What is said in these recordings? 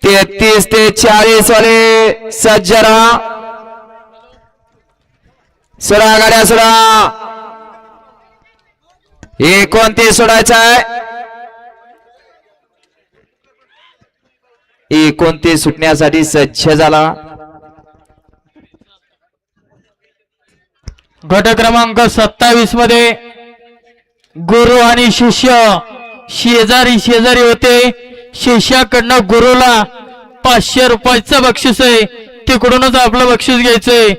33 ते 40 वाले सज्जरा सोडा गाड्या सोडा 29 सोडायचा आहे 29 सुटण्यासाठी सज्ज झाला गट क्रमांक 27 मध्ये गुरु आणि शिष्य शेजारी शेजारी होते शिष्याकडनं गुरुला 500 रुपयाचं बक्षीस आहे तिकडूनच आपलं बक्षीस घ्यायचंय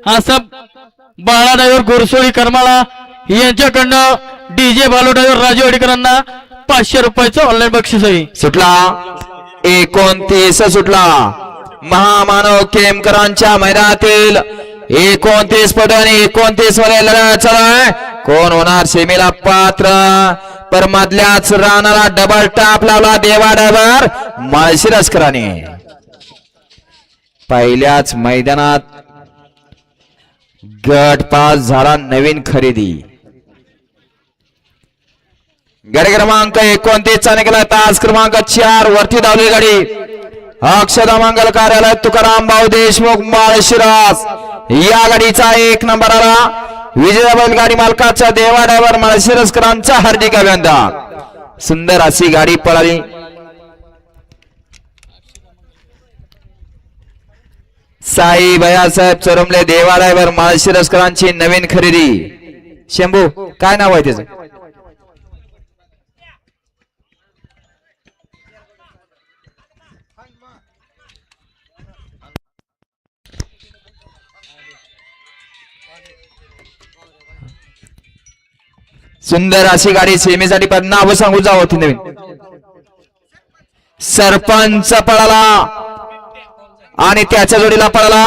असं बाळा ड्रायव्हर गुरसोळी करमाळा यांच्याकडनं डीजे बालू ड्रायव्हर राजू अडीकरांना 500 रुपयाचं ऑनलाईन बक्षीस आहे सुटला 29 सुटला महामानव केमकरांच्या मैदानातील 29 पद आणि 29 मध्ये लढत चालू आहे कोण होणार सेमीला पात्र पर मधल्याच रानाला डबल टाप लावला देवा ड्रायव्हर माळशिरसकरांनी पहिल्याच मैदानात गट पास झाला नवीन खरेदी गाडी क्रमांक 29 चा निघाला तास क्रमांक 4 वरती धावली गाडी अक्षदा मंगल कार्यालय तुकाराम भाऊ देशमुख माळशिरस या गाडीचा 1 नंबर आला विजय बैलगाडी मालकाच्या देवा ड्रायव्हर माळशिरसकरांचा हार्दिक अभिनंदन सुंदर अशी गाडी पळाली साई भैयासाहेब चोरमले देवा ड्रायव्हर माळशिरसकरांची नवीन खरेदी शंभू काय नाव आहे त्याचं सुंदर अशी गाडी सेमीसाठी पण नाव सांगू जावं होती नवीन सरपंच पळाला आणि त्याच्या जोडीला पळाला